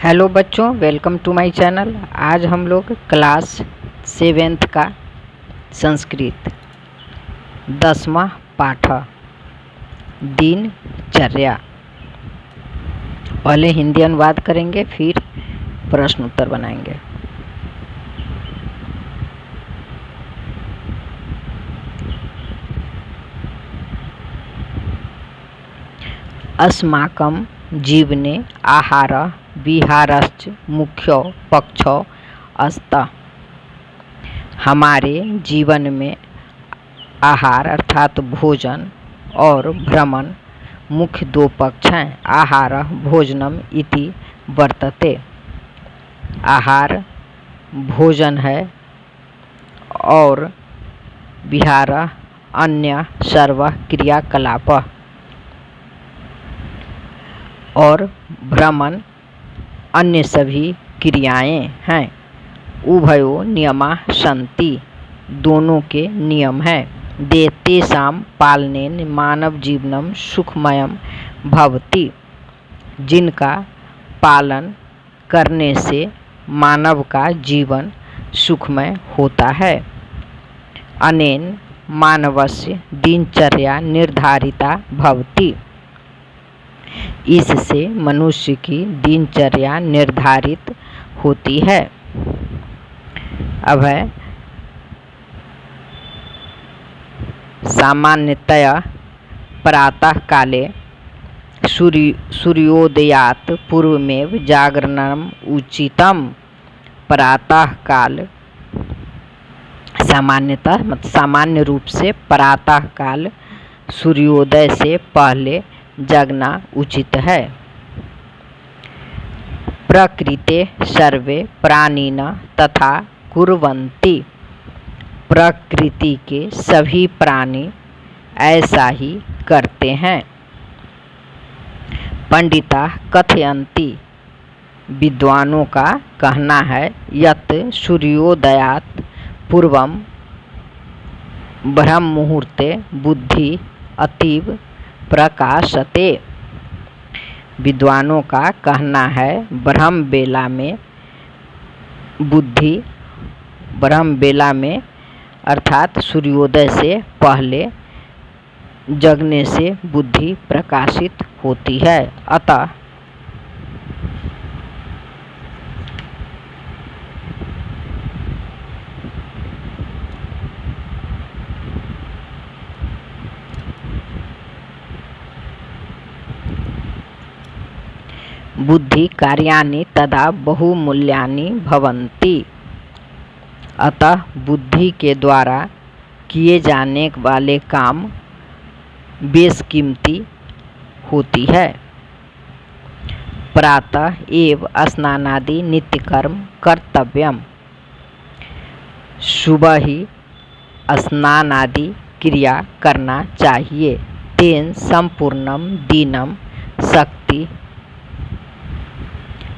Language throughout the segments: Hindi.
हेलो बच्चों, वेलकम टू माय चैनल। आज हम लोग क्लास 7th का संस्कृत 10वां पाठ दिनचर्या। पहले हिंदी अनुवाद करेंगे, फिर प्रश्न उत्तर बनाएंगे। अस्माकं जीवने आहारः विहारश्च मुख्यो पक्षो अस्तः। हमारे जीवन में आहार अर्थात भोजन और भ्रमण मुख्य दो पक्ष हैं। आहारः भोजनम इति वर्तते। आहार भोजन है और विहारः अन्य सर्व क्रियाकलापः और भ्रमण अन्य सभी क्रियाएं हैं। उभयो नियमा सन्ति, दोनों के नियम हैं। तेषां पालनेन मानव जीवनम सुखमयम भवति, जिनका पालन करने से मानव का जीवन सुखमय होता है। अनेन मानवस्य दिनचर्या निर्धारिता भवति, इससे मनुष्य की दिनचर्या निर्धारित होती है। अब है सामान्यतया प्रातः काले सूर्योदयात् पूर्वमेव जागरणम् उचितम। प्रातः काल सामान्यतः मतलब सामान्य रूप से प्रातः काल सूर्योदय से पहले जगना उचित है। प्रकृते सर्वे प्राणिनः तथा कुर्वन्ति, प्रकृति के सभी प्राणी ऐसा ही करते हैं। पंडिताः कथयन्ति, विद्वानों का कहना है, यत् सूर्योदयात् पूर्वं ब्रह्म मुहूर्ते बुद्धि अतीव प्रकाशते। विद्वानों का कहना है, ब्रह्म बेला में अर्थात सूर्योदय से पहले जगने से बुद्धि प्रकाशित होती है। अतः बुद्धि कार्याणि तदा बहुमूल्यानि भवन्ति, अतः बुद्धि के द्वारा किए जाने वाले काम बेशकीमती होती है। प्रातः एव स्नानादि नित्यकर्म कर्तव्यम, सुबह ही स्नान आदि क्रिया करना चाहिए। तेन संपूर्णम दिनम शक्ति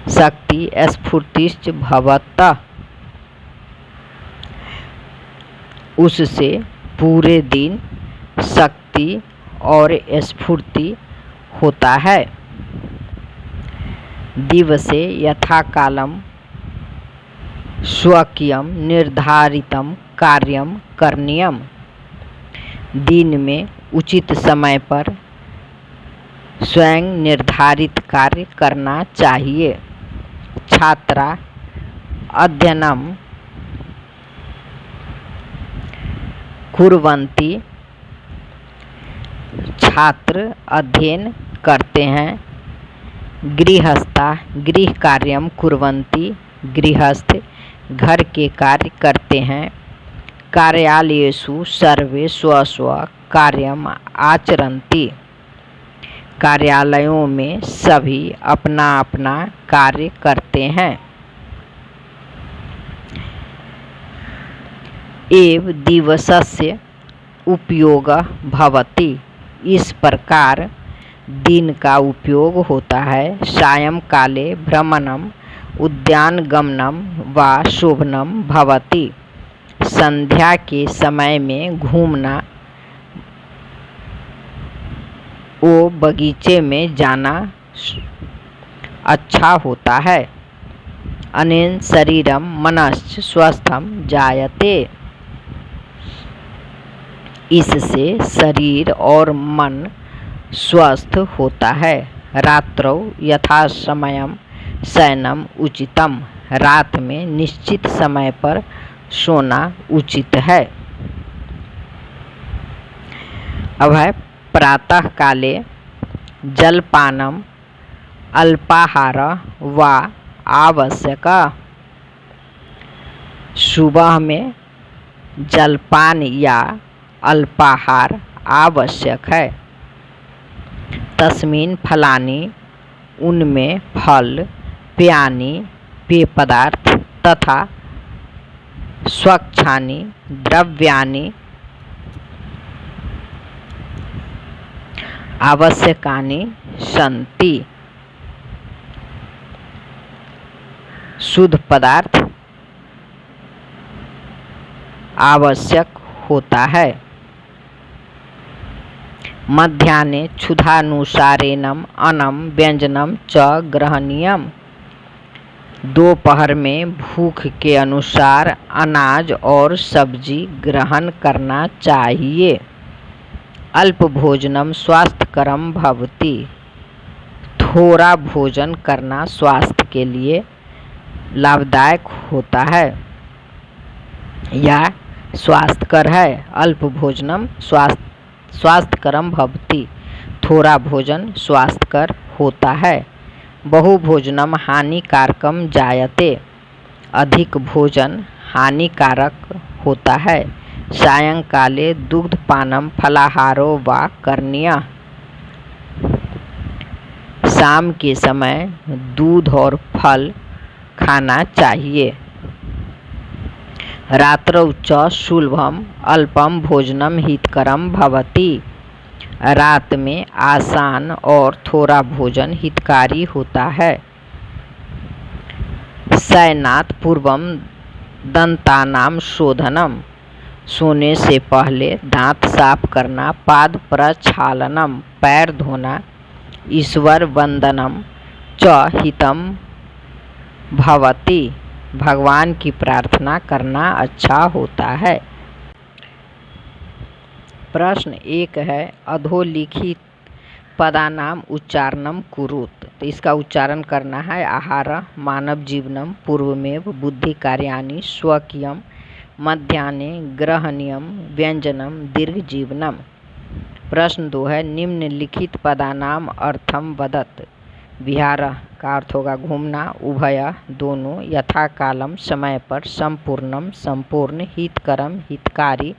स्फूर्तिश्च भवतः, उससे पूरे दिन शक्ति और स्फूर्ति होता है। दिवसे यथाकालम स्वकीयम निर्धारितम कार्यम करणीयम, दिन में उचित समय पर स्वयं निर्धारित कार्य करना चाहिए। छात्रा अध्ययनम कुर्वन्ति, छात्र अध्ययन करते हैं। गृहस्था गृह कार्यम कुर्वन्ति, गृहस्थ घर के कार्य करते हैं। कार्यालयेषु सर्वे स्वस्व कार्यम आचरन्ति, कार्यालयों में सभी अपना अपना कार्य करते हैं। एव दिवसस्य उपयोगः भवति, इस प्रकार दिन का उपयोग होता है। सायंकाले भ्रमणम उद्यानगमनम वा शोभनम भवति, संध्या के समय में घूमना वो बगीचे में जाना अच्छा होता है। अनेन शरीरम मनश्च स्वस्थम जायते। इससे शरीर और मन स्वस्थ होता है। रात्रौ यथासमयम शयनम उचितम। रात में निश्चित समय पर सोना उचित है। अब है प्रातः काले जलपानम अल्पाहार व आवश्यक। सुबह में जलपान या अल्पाहार आवश्यक है। तस्मिन् फलानि, उनमें फल, पेयानि, पेय पदार्थ तथा स्वच्छानि द्रव्यानि आवश्यकानि सन्ति। शुद्ध पदार्थ आवश्यक होता है। मध्याह्ने क्षुधानुसारेणम अन्नम व्यंजनम च ग्रहणीयम। दोपहर में भूख के अनुसार अनाज और सब्जी ग्रहण करना चाहिए। अल्प भोजनम स्वास्थ्यकरम भवति। थोड़ा भोजन करना स्वास्थ्य के लिए लाभदायक होता है या स्वास्थ्यकर है। अल्प भोजनम स्वास्थ्यकरम भवति। थोड़ा भोजन स्वास्थ्यकर होता है। बहुभोजनम हानिकारकम जायते। अधिक भोजन हानिकारक होता है। सायंकाले दुग्धपानम फलाहारो वा करणीयः। शाम के समय दूध और फल खाना चाहिए। रात्रौ च सुलभम अल्पम भोजनम हितकरम भवति। रात में आसान और थोड़ा भोजन हितकारी होता है। शयनात् पूर्वम दंतानाम शोधनम। सोने से पहले दांत साफ करना। पाद प्रक्षालनम, पैर धोना। ईश्वर वंदनम च हितम भवति। भगवान की प्रार्थना करना अच्छा होता है। प्रश्न 1 है अधोलिखित पदानाम उच्चारणम कुरुत। तो इसका उच्चारण करना है। आहार मानव जीवनम पूर्वमेव बुद्धि कार्याणि स्वकीयम मध्याह्ने ग्रहणीयम व्यंजनम दीर्घ जीवनम। प्रश्न 2 है निम्नलिखित पदानाम अर्थम वदत। विहार का अर्थ होगा घूमना। उभय दोनों। यथा कालम समय पर। संपूर्णम संपूर्ण। हितकरम हितकारी।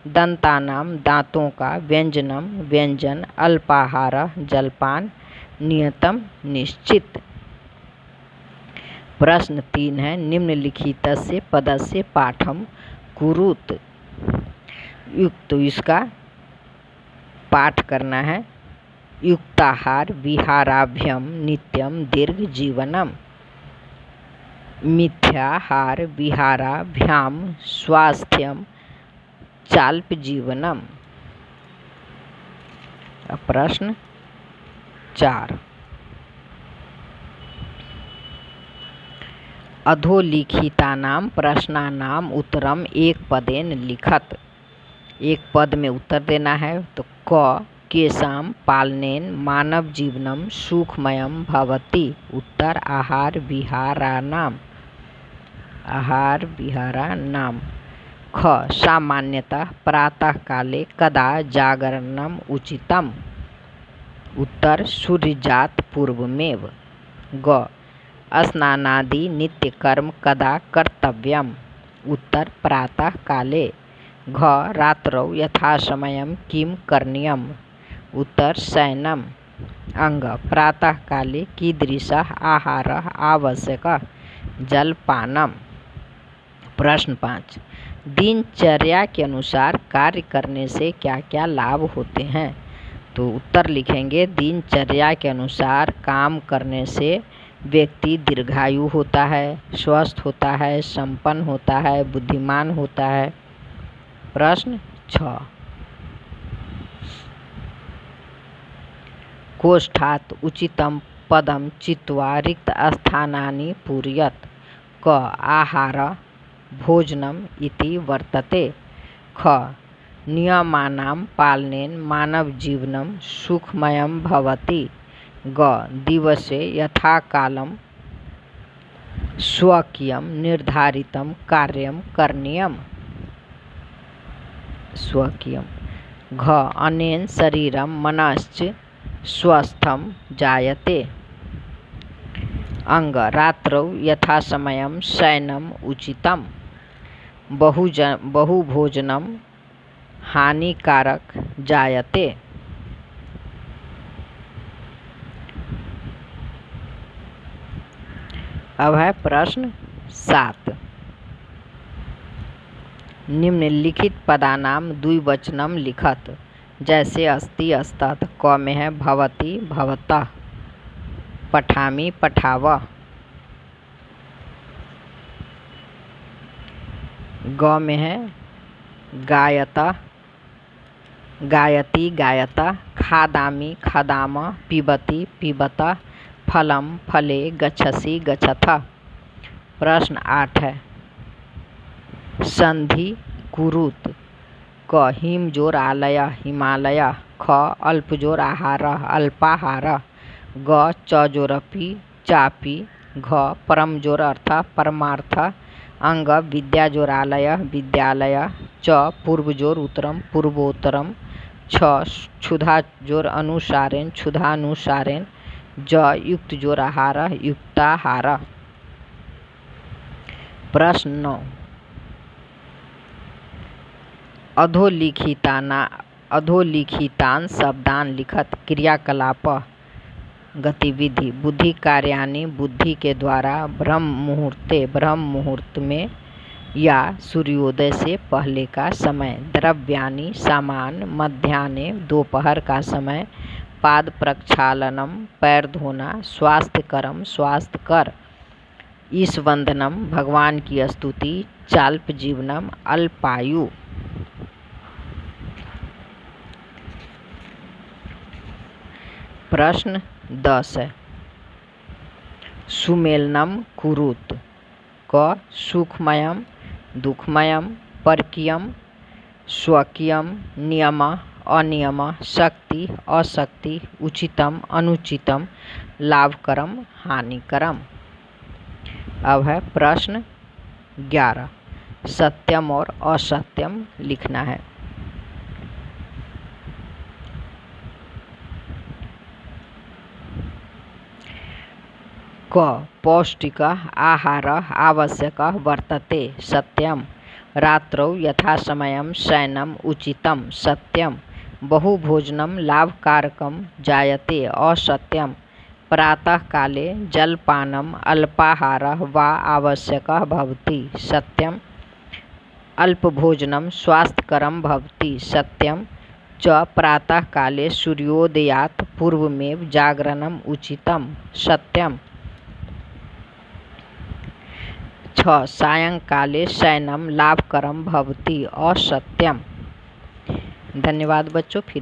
दंतानाम दांतों का। व्यंजनम व्यंजन। अल्पाहार जलपान। नियतम निश्चित। प्रश्न 3 है निम्नलिखितस्य पदस्य पाठम कुरुत। युक्त इसका पाठ करना है। युक्ताहार विहाराभ्यम नित्यम दीर्घ जीवनम। मिथ्याहार विहाराभ्याम स्वास्थ्यम चाल्प जीवनम। प्रश्न 4 अधोलिखितानां प्रश्नानाम उत्तरम एक पदेन लिखत। एक पद में उत्तर देना है। तो क केशाम पालनेन मानव जीवनम सुखमयम भवति। उत्तर आहार विहारानाम। आहार विहारानाम। ख सामान्यतः प्रातः काले कदा जागरणम उचितम। उत्तर सूर्यास्त पूर्वमेव। ग स्नानादि नित्य कर्म कदा कर्तव्यम। उत्तर प्रातः काले। घ रात्रौ यथासमयम किम करणीयम। उत्तर शयनम। अंग प्रातः काले कीदृशः आहारः आवश्यकः। जलपानम। प्रश्न 5 दिनचर्या के अनुसार कार्य करने से क्या क्या लाभ होते हैं। तो उत्तर लिखेंगे दिनचर्या के अनुसार काम करने से व्यक्ति दीर्घायु होता है, स्वस्थ होता है, संपन्न होता है, बुद्धिमान होता है। प्रश्न 6 कोष्ठात् उचितं पदं चित्वा रिक्त स्थानानि पूरयत्। क आहार भोजनम इति वर्तते। ख नियमानां पालनेन मानवजीवनं सुखमयं भवति। ग दिवसे यथाकालं स्वकीयं निर्धारितं कार्यं करणीयम्। स्वकीयं। घ अनेन शरीरं मनश्च स्वस्थं जायते। अंग रात्रौ यथासमयं शयनम् उचितम्। बहुभोजनं हानिकारक जायते। अब है प्रश्न 7। निम्नलिखित पदानां द्विवचनम लिखत। जैसे अस्ति अस्तत। क में है भवति भवतः, पठामि पठावः। ग में है गायतः गायति गायतः, खादामि खादामः, पिबति पिबतः, फलं फले, गच्छसि गच्छथः। प्रश्न 8 है संधि कुरुत। क हिम जोर आलय हिमालय। ख अल्प जोर आहार अल्पाहार। ग च जोरपि चापि। घ परम जोर अर्थ परमार्थ। अंग विद्या जोर आलय विद्यालय। च पूर्व जोर उत्तरम पूर्वोत्तरम। छ क्षुधा जोर अनुसारेण क्षुधानुसारेण। ज युक्त जोर आहार युक्ताहार। प्रश्न 9। अधोलिखितान शब्दान लिखत। क्रियाकलाप गतिविधि बुद्धि कार्यानि बुद्धि के द्वारा ब्रह्म मुहूर्त में या सूर्योदय से पहले का समय। द्रव्यानि सामान मध्याह्ने दोपहर का समय। पाद प्रक्षालनम पैर धोना। स्वास्थ्यकरम स्वास्थ्यकर। ईश वंदनम भगवान की स्तुति। चाल्प जीवनम अल्पायु। प्रश्न 10 है सुमेलनम कुरुत। क सुखमयम दुखमयम परकीयम स्वकीयम नियम अनियम शक्ति अशक्ति उचितम अनुचितम लाभकरम हानिकरम। अब है प्रश्न 11। सत्यम और असत्यम लिखना है। क पौष्टिक आहार आवश्यक वर्तते। सत्यम। रात्रौ यथासमयं शयनम् उचितं। सत्यम। बहुभोजनं लाभकारकं जायते। असत्यम। प्रातःकाले जलपानम् अल्पाहारः वा आवश्यकः भवति। सत्यम। अल्पभोजनं स्वास्थ्यकरं भवति। सत्यम। च प्रातःकाले सूर्योदयात् पूर्वमेव जागरणम् उचितं। सत्यम। 6 सायंकाले शयनम लाभकरम भवति। असत्यम। धन्यवाद बच्चों। फिर